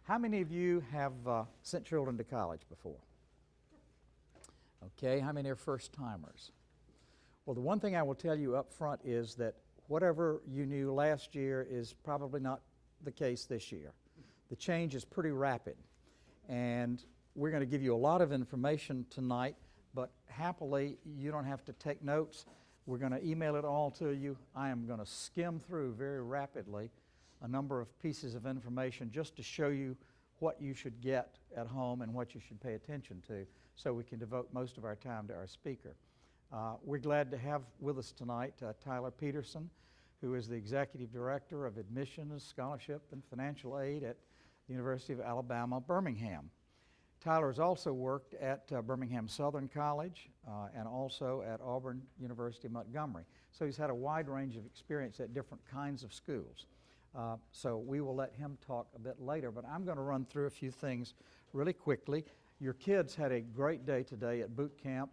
How many of you have sent children to college before? Okay, how many are first-timers? Well, the one thing I will tell you up front is that whatever you knew last year is probably not the case this year. The change is pretty rapid, and we're going to give you a lot of information tonight, but happily you don't have to take notes. We're going to email it all to you. I am going to skim through very rapidly a number of pieces of information just to show you what you should get at home and what you should pay attention to so we can devote most of our time to our speaker. We're glad to have with us tonight Tyler Peterson, who is the Executive Director of Admissions, Scholarship, and Financial Aid at the University of Alabama, Birmingham. Tyler has also worked at Birmingham Southern College and also at Auburn University, Montgomery. So he's had a wide range of experience at different kinds of schools. So we will let him talk a bit later, but I'm going to run through a few things really quickly. Your kids had a great day today at boot camp.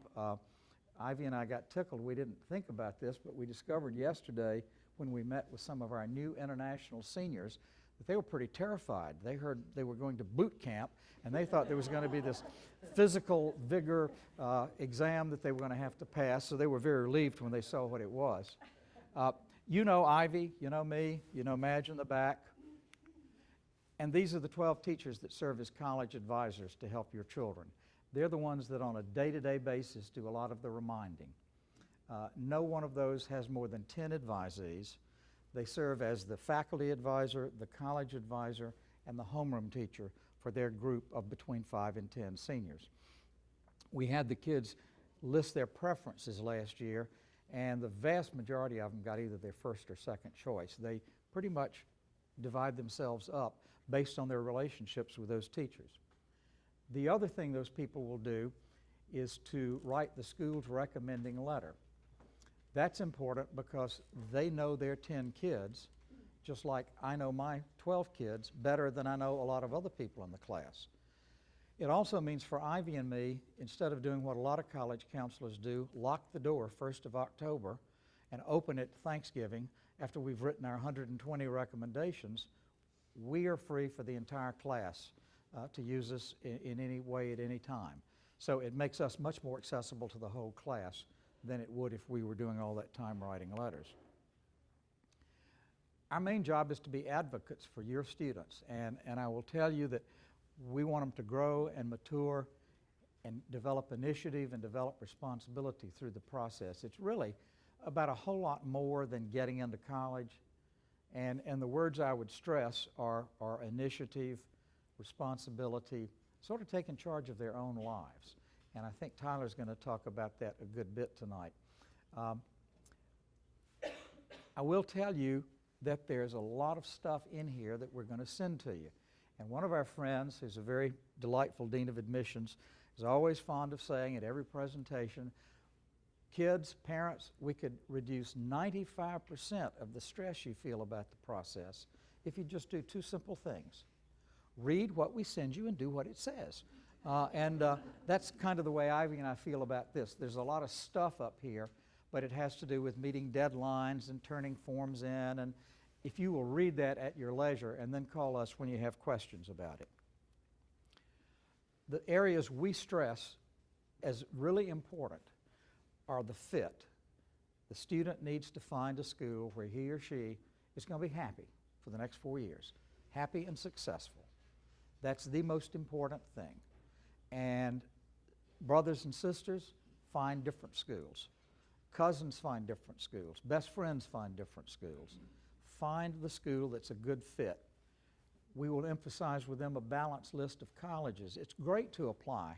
Ivy and I got tickled. We didn't think about this, but we discovered yesterday when we met with some of our new international seniors that they were pretty terrified. They heard they were going to boot camp, and they thought there was going to be this physical vigor exam that they were going to have to pass, so they were very relieved when they saw what it was. You know Ivy, you know me, you know Madge in the back. And these are the 12 teachers that serve as college advisors to help your children. They're the ones that on a day-to-day basis do a lot of the reminding. No one of those has more than 10 advisees. They serve as the faculty advisor, the college advisor, and the homeroom teacher for their group of between 5 and 10 seniors. We had the kids list their preferences last year, and the vast majority of them got either their first or second choice. They pretty much divide themselves up based on their relationships with those teachers. The other thing those people will do is to write the school's recommending letter. That's important because they know their 10 kids, just like I know my 12 kids, better than I know a lot of other people in the class. It also means for Ivy and me, instead of doing what a lot of college counselors do, lock the door 1st of October and open it Thanksgiving after we've written our 120 recommendations, we are free for the entire class to use this in any way at any time. So it makes us much more accessible to the whole class than it would if we were doing all that time writing letters. Our main job is to be advocates for your students, and I will tell you that we want them to grow and mature and develop initiative and develop responsibility through the process. It's really about a whole lot more than getting into college, and the words I would stress are initiative, responsibility, sort of taking charge of their own lives. And I think Tyler's going to talk about that a good bit tonight. I will tell you that there's a lot of stuff in here that we're going to send to you. And one of our friends, who's a very delightful dean of admissions, is always fond of saying at every presentation, kids, parents, we could reduce 95% of the stress you feel about the process if you just do two simple things. Read what we send you and do what it says. That's kind of the way Ivy and I feel about this. There's a lot of stuff up here, but it has to do with meeting deadlines and turning forms in. And if you will read that at your leisure and then call us when you have questions about it. The areas we stress as really important are the fit. The student needs to find a school where he or she is going to be happy for the next 4 years, happy and successful. That's the most important thing. And brothers and sisters find different schools. Cousins find different schools. Best friends find different schools. Find the school that's a good fit. We will emphasize with them a balanced list of colleges. It's great to apply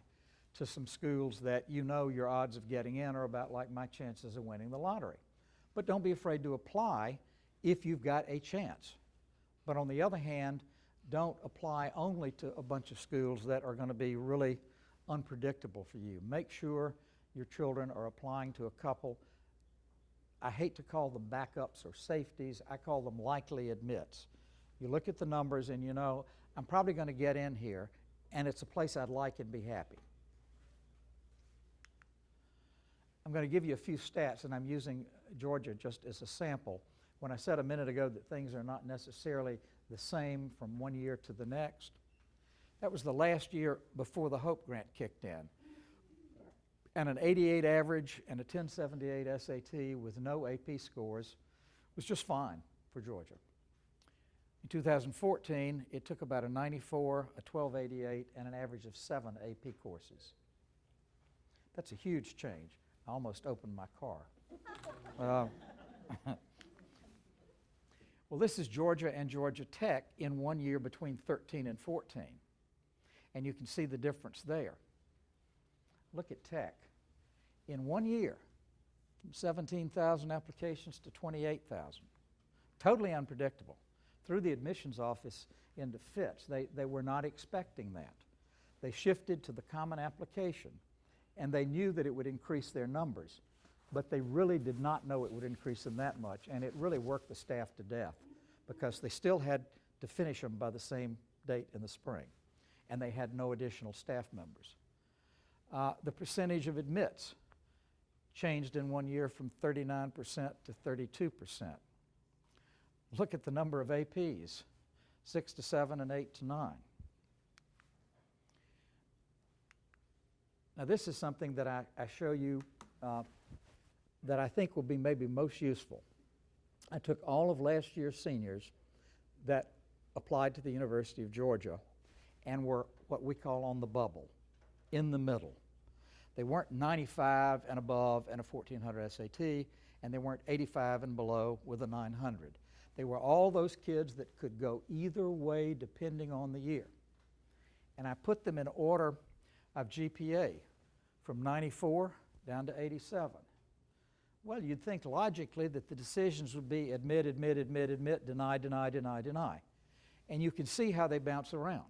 to some schools that you know your odds of getting in are about like my chances of winning the lottery. But don't be afraid to apply if you've got a chance. But on the other hand, don't apply only to a bunch of schools that are going to be really unpredictable for you. Make sure your children are applying to a couple. I hate to call them backups or safeties. I call them likely admits. You look at the numbers and you know, I'm probably going to get in here, and it's a place I'd like and be happy. I'm going to give you a few stats, and I'm using Georgia just as a sample. When I said a minute ago that things are not necessarily the same from one year to the next, That was the last year before the Hope Grant kicked in. And an 88 average and a 1078 SAT with no AP scores was just fine for Georgia. In 2014, it took about a 94, a 1288, and an average of 7 AP courses. That's a huge change. I almost opened my car. Well, this is Georgia and Georgia Tech in 1 year between 13 and 14. And you can see the difference there. Look at Tech. In 1 year, from 17,000 applications to 28,000. Totally unpredictable. Through the admissions office into Fitz, they were not expecting that. They shifted to the common application, and they knew that it would increase their numbers, but they really did not know it would increase them that much, and it really worked the staff to death because they still had to finish them by the same date in the spring, and they had no additional staff members. The percentage of admits changed in 1 year from 39% to 32%. Look at the number of APs, 6 to 7 and 8 to 9. Now this is something that I show you that I think will be maybe most useful. I took all of last year's seniors that applied to the University of Georgia and were what we call on the bubble, in the middle. They weren't 95 and above and a 1400 SAT, and they weren't 85 and below with a 900. They were all those kids that could go either way depending on the year. And I put them in order of GPA from 94 down to 87. Well, you'd think logically that the decisions would be admit, admit, admit, admit, deny, deny, deny, deny. And you can see how they bounce around.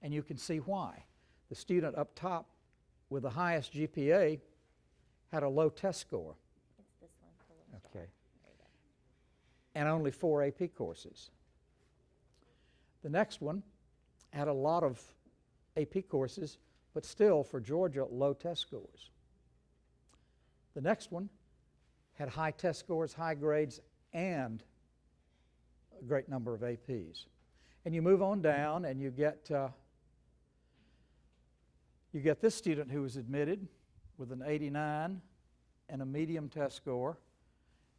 And you can see why. The student up top with the highest GPA had a low test score. It's this one. Okay. And only 4 AP courses. The next one had a lot of AP courses, but still, for Georgia, low test scores. The next one had high test scores, high grades, and a great number of APs. And you move on down, and you get this student who was admitted with an 89 and a medium test score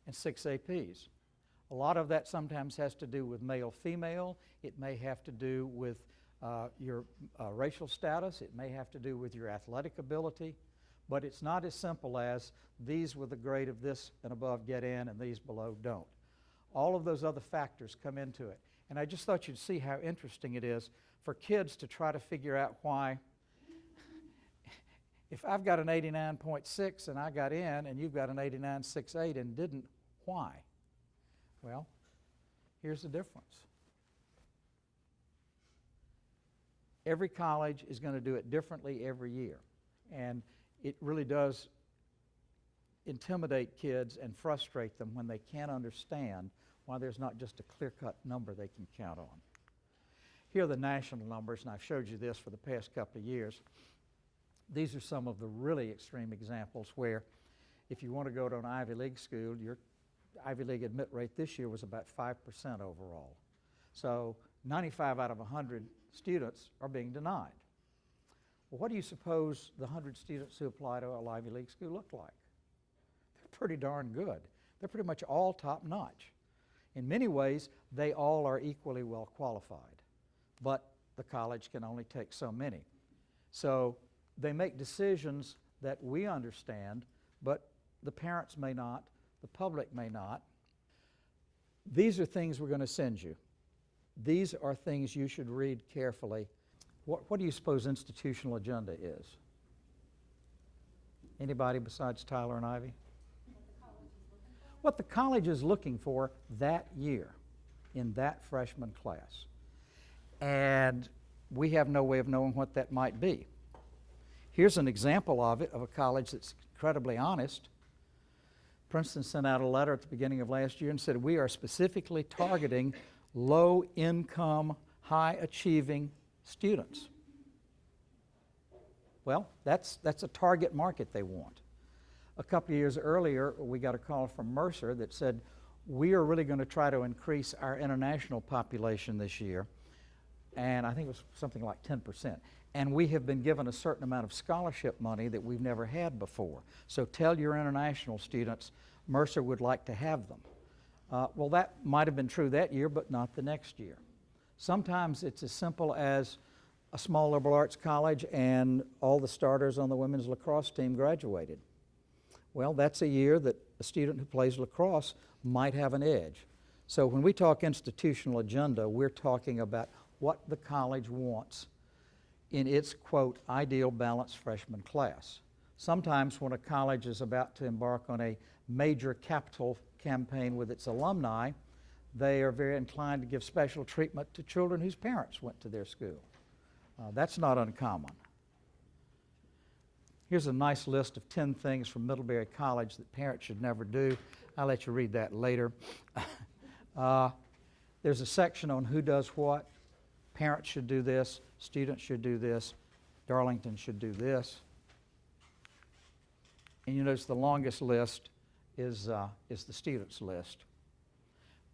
and 6 APs. A lot of that sometimes has to do with male-female. It may have to do with your racial status. It may have to do with your athletic ability. But it's not as simple as these with a grade of this and above get in and these below don't. All of those other factors come into it. And I just thought you'd see how interesting it is for kids to try to figure out why, if I've got an 89.6 and I got in and you've got an 89.68 and didn't, why? Well, here's the difference. Every college is going to do it differently every year. And it really does intimidate kids and frustrate them when they can't understand why there's not just a clear-cut number they can count on. Here are the national numbers, and I've showed you this for the past couple of years. These are some of the really extreme examples where if you want to go to an Ivy League school, your Ivy League admit rate this year was about 5% overall. So 95 out of 100 students are being denied. Well, what do you suppose the 100 students who apply to an Ivy League school look like? They're pretty darn good. They're pretty much all top-notch. In many ways, they all are equally well qualified, but the college can only take so many. So they make decisions that we understand, but the parents may not, the public may not. These are things we're going to send you. These are things you should read carefully. What do you suppose institutional agenda is? Anybody besides Tyler and Ivy? What the college is looking for that year in that freshman class. And we have no way of knowing what that might be. Here's an example of it, of a college that's incredibly honest. Princeton sent out a letter at the beginning of last year and said, we are specifically targeting low-income, high-achieving students. Well, that's a target market they want. A couple of years earlier, we got a call from Mercer that said, we are really going to try to increase our international population this year. and I think it was something like 10%. And we have been given a certain amount of scholarship money that we've never had before. So tell your international students Mercer would like to have them. Well, that might have been true that year, but not the next year. Sometimes it's as simple as a small liberal arts college and all the starters on the women's lacrosse team graduated. Well, that's a year that a student who plays lacrosse might have an edge. So when we talk institutional agenda, we're talking about what the college wants in its, quote, ideal balanced freshman class. Sometimes when a college is about to embark on a major capital campaign with its alumni, they are very inclined to give special treatment to children whose parents went to their school. That's not uncommon. Here's a nice list of 10 things from Middlebury College that parents should never do. I'll let you read that later. There's a section on who does what. Parents should do this, students should do this, Darlington should do this. And you notice the longest list is the students' list.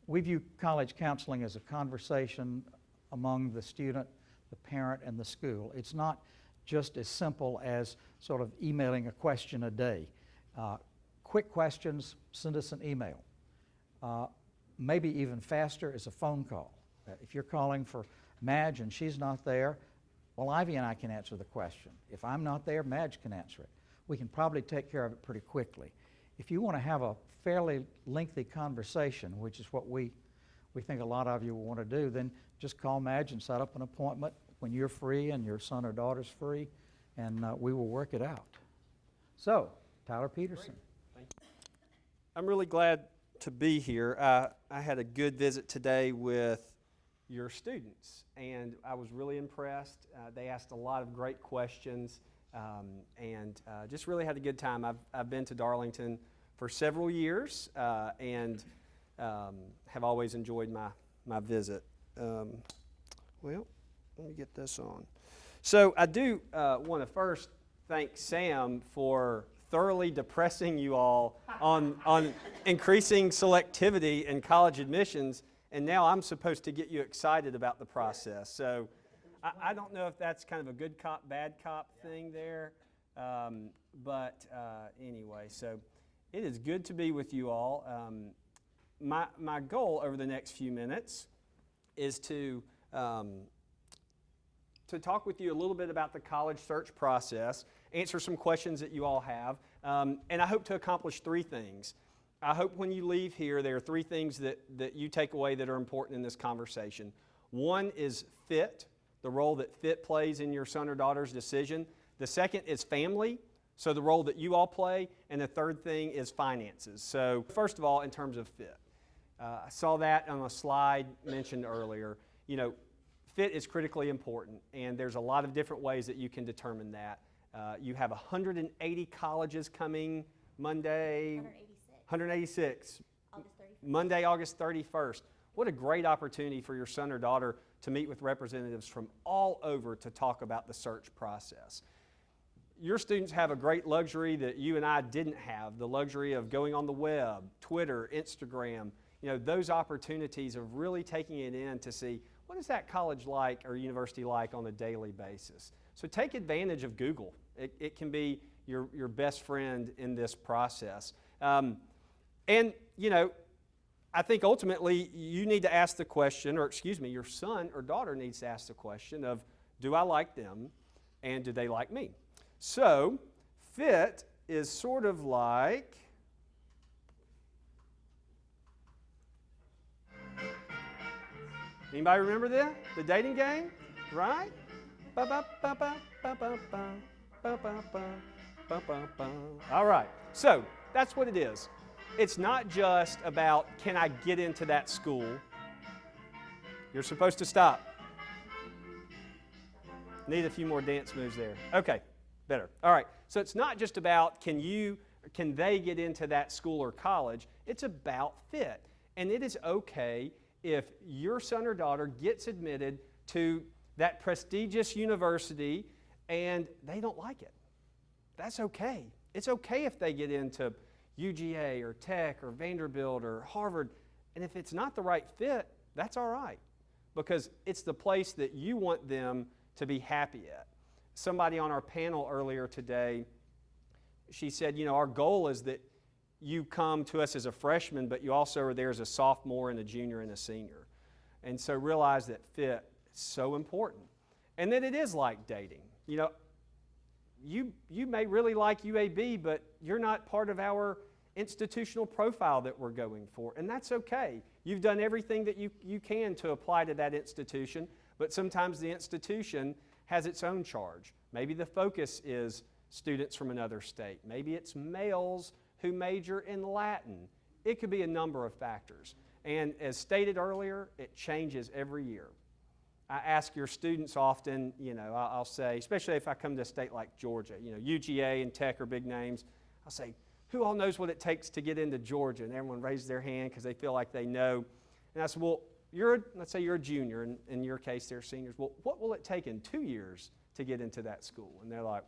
We view college counseling as a conversation among the student, the parent, and the school. It's not just as simple as sort of emailing a question a day. Quick questions, send us an email. Maybe even faster is a phone call. If you're calling for Madge and she's not there, well, Ivy and I can answer the question. If I'm not there, Madge can answer it. We can probably take care of it pretty quickly. If you want to have a fairly lengthy conversation, which is what we think a lot of you will want to do, then just call Madge and set up an appointment when you're free and your son or daughter's free, and we will work it out. So, Tyler Peterson. Thank you. I'm really glad to be here. I had a good visit today with your students, and I was really impressed. They asked a lot of great questions, and just really had a good time. I've been to Darlington for several years, and have always enjoyed my visit. Well, let me get this on. So I do want to first thank Sam for thoroughly depressing you all on increasing selectivity in college admissions, and now I'm supposed to get you excited about the process. So I don't know if that's kind of a good cop, bad cop thing there, but anyway, so it is good to be with you all. My goal over the next few minutes is to talk with you a little bit about the college search process, answer some questions that you all have, and I hope to accomplish three things. I hope when you leave here, there are three things that you take away that are important in this conversation. One is fit, the role that fit plays in your son or daughter's decision. The second is family, so the role that you all play. And the third thing is finances. So first of all, in terms of fit, I saw that on a slide mentioned earlier. You know, fit is critically important, and there's a lot of different ways that you can determine that. You have 180 colleges coming Monday. 186. August 31st. Monday, August 31st. What a great opportunity for your son or daughter to meet with representatives from all over to talk about the search process. Your students have a great luxury that you and I didn't have, the luxury of going on the web, Twitter, Instagram, you know, those opportunities of really taking it in to see what is that college like or university like on a daily basis. So take advantage of Google. It can be your best friend in this process. And, you know, I think ultimately you need to ask the question, or excuse me, your son or daughter needs to ask the question of, do I like them and do they like me? So, fit is sort of like, anybody remember this? The dating game, right? All right, so that's what it is. It's not just about, can I get into that school? You're supposed to stop. Need a few more dance moves there. Okay, better. All right, so it's not just about, can they get into that school or college? It's about fit. And it is okay if your son or daughter gets admitted to that prestigious university and they don't like it. That's okay. It's okay if they get into UGA or Tech or Vanderbilt or Harvard, and if it's not the right fit, that's all right. because it's the place that you want them to be happy at. Somebody on our panel earlier today, she said, our goal is that you come to us as a freshman, but you also are there as a sophomore and a junior and a senior. And so realize that fit is so important. And that it is like dating. You may really like UAB, but you're not part of our institutional profile that we're going for, and that's okay. You've done everything that you can to apply to that institution, but sometimes the institution has its own charge. Maybe the focus is students from another state. Maybe it's males who major in Latin. It could be a number of factors. And as stated earlier, it changes every year. I ask your students often, I'll say, especially if I come to a state like Georgia, UGA and Tech are big names. I'll say, who all knows what it takes to get into Georgia? And everyone raises their hand because they feel like they know. And I said, well, let's say you're a junior, and in your case they're seniors. Well, what will it take in 2 years to get into that school? And they're like,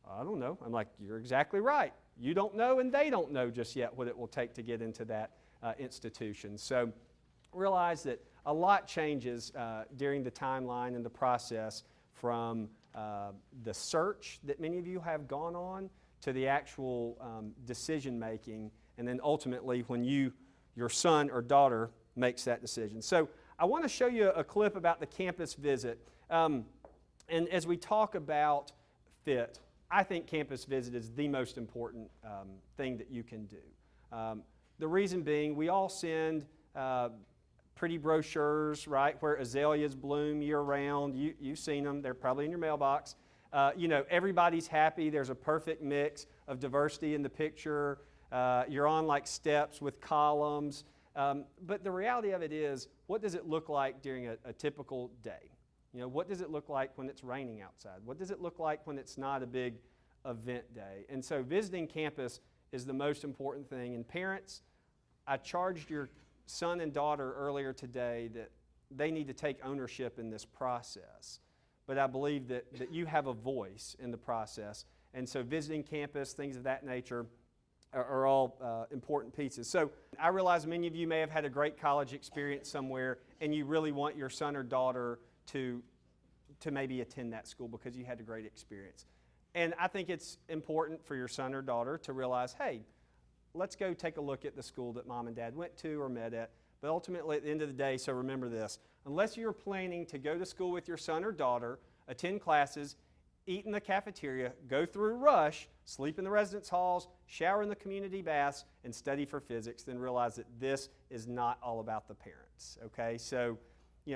I don't know. I'm like, you're exactly right. You don't know, and they don't know just yet what it will take to get into that institution. So realize that a lot changes during the timeline and the process from the search that many of you have gone on to the actual decision making, and then ultimately when your son or daughter makes that decision. So I want to show you a clip about the campus visit. And as we talk about fit, I think campus visit is the most important thing that you can do. The reason being, we all send pretty brochures, right, where azaleas bloom year-round. You've seen them. They're probably in your mailbox. Everybody's happy. There's a perfect mix of diversity in the picture. You're on like steps with columns. But the reality of it is, what does it look like during a typical day? What does it look like when it's raining outside? What does it look like when it's not a big event day? And so visiting campus is the most important thing. And parents, I charged your son and daughter earlier today that they need to take ownership in this process. But I believe that you have a voice in the process. And so visiting campus, things of that nature, are all important pieces. So I realize many of you may have had a great college experience somewhere, and you really want your son or daughter to maybe attend that school because you had a great experience. And I think it's important for your son or daughter to realize, hey, let's go take a look at the school that mom and dad went to or met at. But ultimately, at the end of the day, so remember this, unless you're planning to go to school with your son or daughter, attend classes, eat in the cafeteria, go through rush, sleep in the residence halls, shower in the community baths, and study for physics, then realize that this is not all about the parents, okay? So,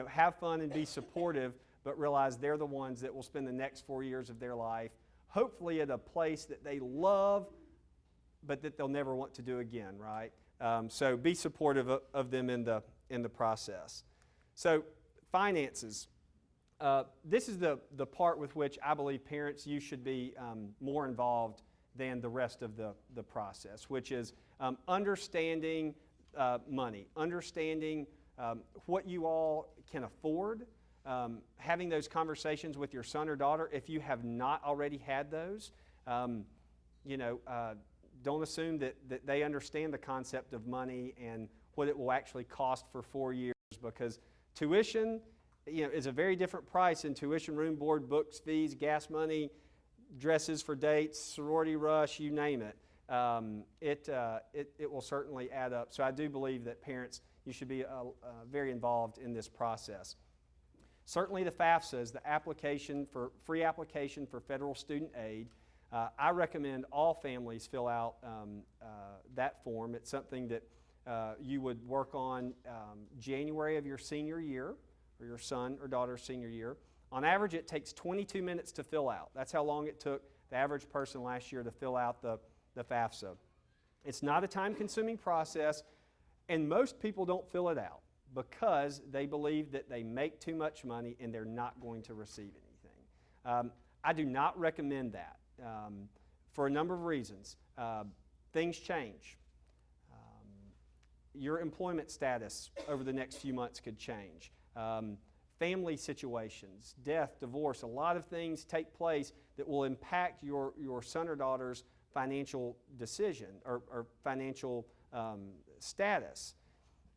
have fun and be supportive, but realize they're the ones that will spend the next 4 years of their life, hopefully at a place that they love, but that they'll never want to do again, right? So be supportive of them in the process. So finances. This is the part with which I believe parents, you should be more involved than the rest of the process, which is understanding money, understanding what you all can afford, having those conversations with your son or daughter. If you have not already had those, don't assume that they understand the concept of money and what it will actually cost for 4 years, because tuition is a very different price in tuition, room, board, books, fees, gas money, dresses for dates, sorority rush, you name it. It will certainly add up. So I do believe that parents, you should be very involved in this process. Certainly the FAFSA is the free application for federal student aid. I recommend all families fill out that form. It's something that you would work on January of your senior year, or your son or daughter's senior year. On average, it takes 22 minutes to fill out. That's how long it took the average person last year to fill out the FAFSA. It's not a time-consuming process, and most people don't fill it out because they believe that they make too much money and they're not going to receive anything. I do not recommend that for a number of reasons. Things change. Your employment status over the next few months could change. Family situations, death, divorce, a lot of things take place that will impact your son or daughter's financial decision or financial status.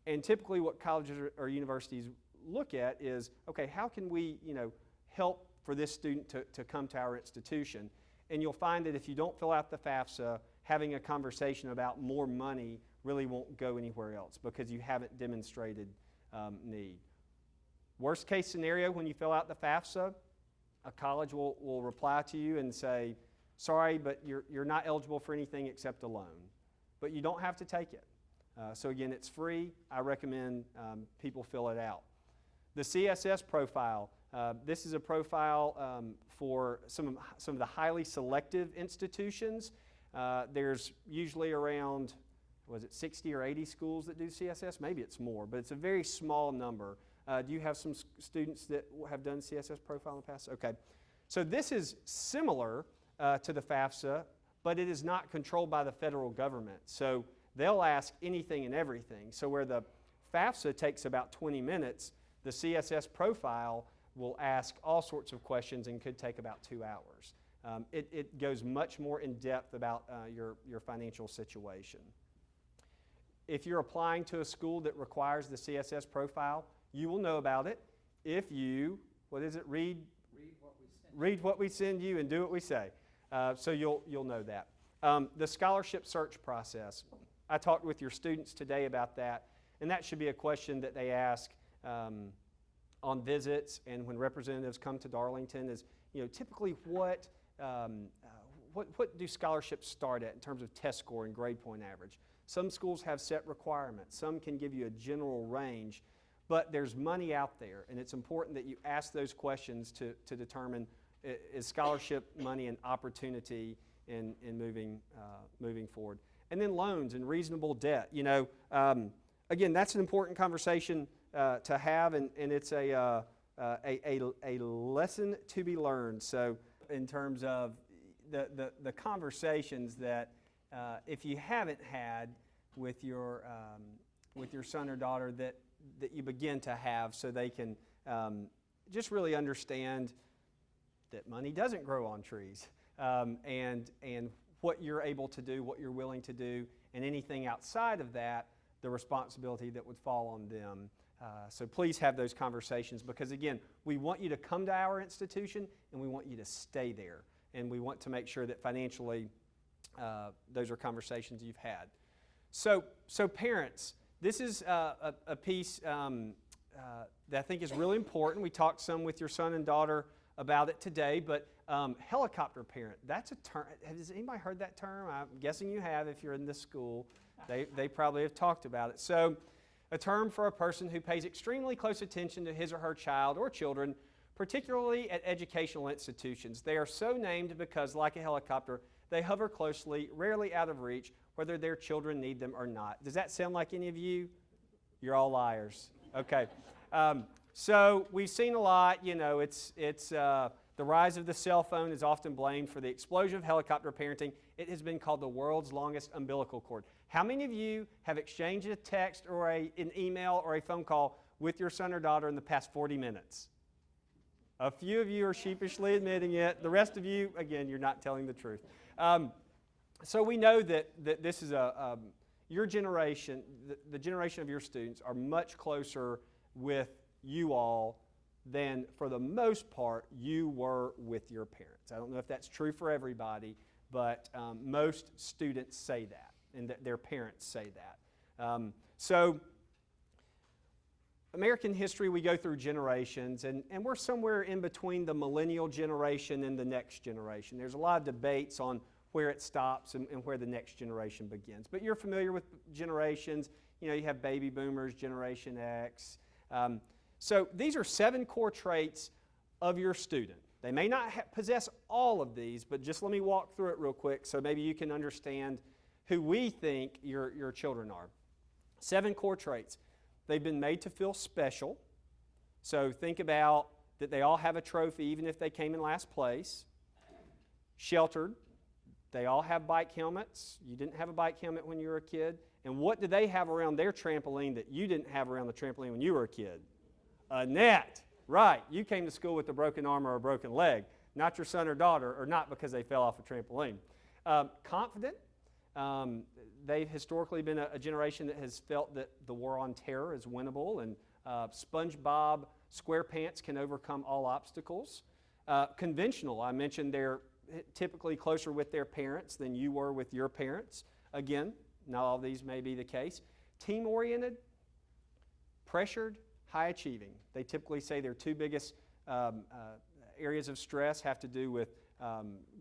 And typically what colleges or universities look at is, okay, how can we, help for this student to come to our institution? And you'll find that if you don't fill out the FAFSA, having a conversation about more money really won't go anywhere else because you haven't demonstrated need. Worst case scenario, when you fill out the FAFSA, a college will reply to you and say, sorry, but you're not eligible for anything except a loan. But you don't have to take it. So again, it's free. I recommend people fill it out. The CSS profile. This is a profile for some of the highly selective institutions. There's usually around, 60 or 80 schools that do CSS? Maybe it's more, but it's a very small number. Do you have some students that have done CSS profile in the past? Okay. So this is similar to the FAFSA, but it is not controlled by the federal government. So they'll ask anything and everything. So where the FAFSA takes about 20 minutes, the CSS profile will ask all sorts of questions and could take about 2 hours. It goes much more in depth about your financial situation. If you're applying to a school that requires the CSS profile, you will know about it if you, read what we send you and do what we say. So you'll know that. The scholarship search process. I talked with your students today about that, and that should be a question that they ask on visits and when representatives come to Darlington is, typically what do scholarships start at in terms of test score and grade point average? Some schools have set requirements. Some can give you a general range, but there's money out there, and it's important that you ask those questions to determine is scholarship money an opportunity in moving forward. And then loans and reasonable debt. Again, that's an important conversation to have, and it's a lesson to be learned. So in terms of the conversations that if you haven't had with your son or daughter that you begin to have, so they can just really understand that money doesn't grow on trees, and what you're able to do, what you're willing to do, and anything outside of that, the responsibility that would fall on them. So please have those conversations because, again, we want you to come to our institution and we want you to stay there. And we want to make sure that financially those are conversations you've had. So parents, this is a piece that I think is really important. We talked some with your son and daughter about it today, but helicopter parent, that's a term. Has anybody heard that term? I'm guessing you have if you're in this school. They probably have talked about it. So a term for a person who pays extremely close attention to his or her child or children, particularly at educational institutions. They are so named because, like a helicopter, they hover closely, rarely out of reach, whether their children need them or not. Does that sound like any of you? You're all liars. Okay. So we've seen a lot. The rise of the cell phone is often blamed for the explosion of helicopter parenting. It has been called the world's longest umbilical cord. How many of you have exchanged a text or an email or a phone call with your son or daughter in the past 40 minutes? A few of you are sheepishly admitting it. The rest of you, again, you're not telling the truth. So we know that this is your generation, the generation of your students are much closer with you all than, for the most part, you were with your parents. I don't know if that's true for everybody, but most students say that, and their parents say that. So American history, we go through generations, and we're somewhere in between the millennial generation and the next generation. There's a lot of debates on where it stops and where the next generation begins. But you're familiar with generations. You have baby boomers, Generation X. So these are 7 core traits of your student. They may not possess all of these, but just let me walk through it real quick so maybe you can understand who we think your children are. 7 core traits. They've been made to feel special. So think about that they all have a trophy even if they came in last place. Sheltered. They all have bike helmets. You didn't have a bike helmet when you were a kid. And what do they have around their trampoline that you didn't have around the trampoline when you were a kid? A net. Right. You came to school with a broken arm or a broken leg, not your son or daughter, or not because they fell off a trampoline. Confident. They've historically been a generation that has felt that the war on terror is winnable, and SpongeBob SquarePants can overcome all obstacles. Conventional, I mentioned they're typically closer with their parents than you were with your parents. Again, not all of these may be the case. Team-oriented, pressured, high achieving. They typically say their two biggest areas of stress have to do with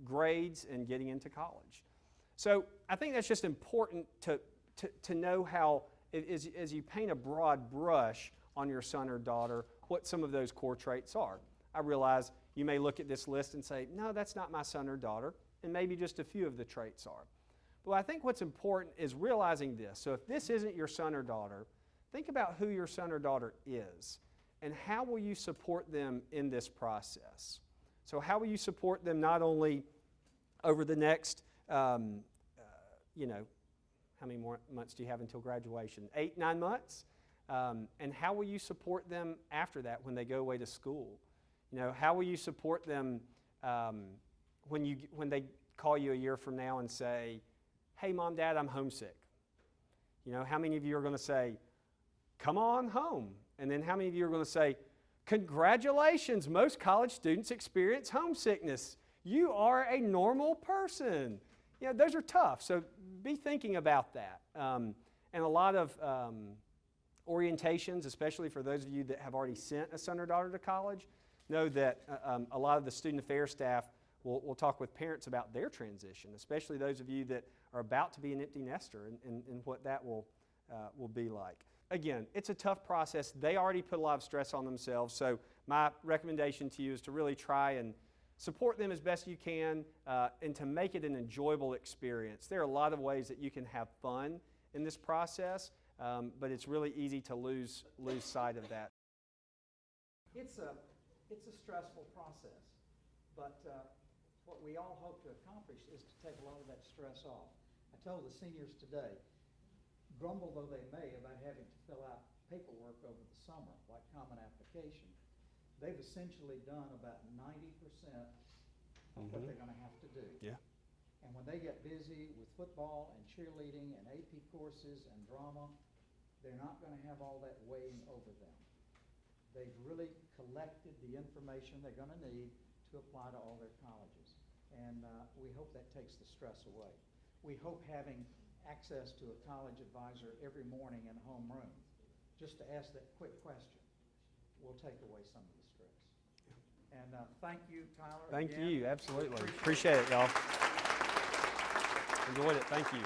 grades and getting into college. So I think that's just important to know how, as you paint a broad brush on your son or daughter, what some of those core traits are. I realize you may look at this list and say, no, that's not my son or daughter, and maybe just a few of the traits are. But I think what's important is realizing this. So if this isn't your son or daughter, think about who your son or daughter is, and how will you support them in this process? So how will you support them not only over the next, how many more months do you have until graduation? 8, 9 months? And how will you support them after that when they go away to school? How will you support them when they call you a year from now and say, hey, Mom, Dad, I'm homesick? How many of you are going to say, come on home? And then how many of you are going to say, congratulations, most college students experience homesickness. You are a normal person. Those are tough, so be thinking about that. And a lot of orientations, especially for those of you that have already sent a son or daughter to college, know that a lot of the student affairs staff will talk with parents about their transition, especially those of you that are about to be an empty nester and what that will be like. Again, it's a tough process. They already put a lot of stress on themselves, so my recommendation to you is to really try and support them as best you can and to make it an enjoyable experience. There are a lot of ways that you can have fun in this process, but it's really easy to lose sight of that. It's a stressful process, but what we all hope to accomplish is to take a lot of that stress off. I told the seniors today, grumble though they may about having to fill out paperwork over the summer, like common application, they've essentially done about 90% of what they're going to have to do. Yeah. And when they get busy with football and cheerleading and AP courses and drama, they're not going to have all that weighing over them. They've really collected the information they're going to need to apply to all their colleges. And we hope that takes the stress away. We hope having access to a college advisor every morning in a homeroom, just to ask that quick question, will take away some of the stress. And thank you, Tyler. Thank again. you, absolutely. Appreciate it, y'all. Enjoyed it, thank you.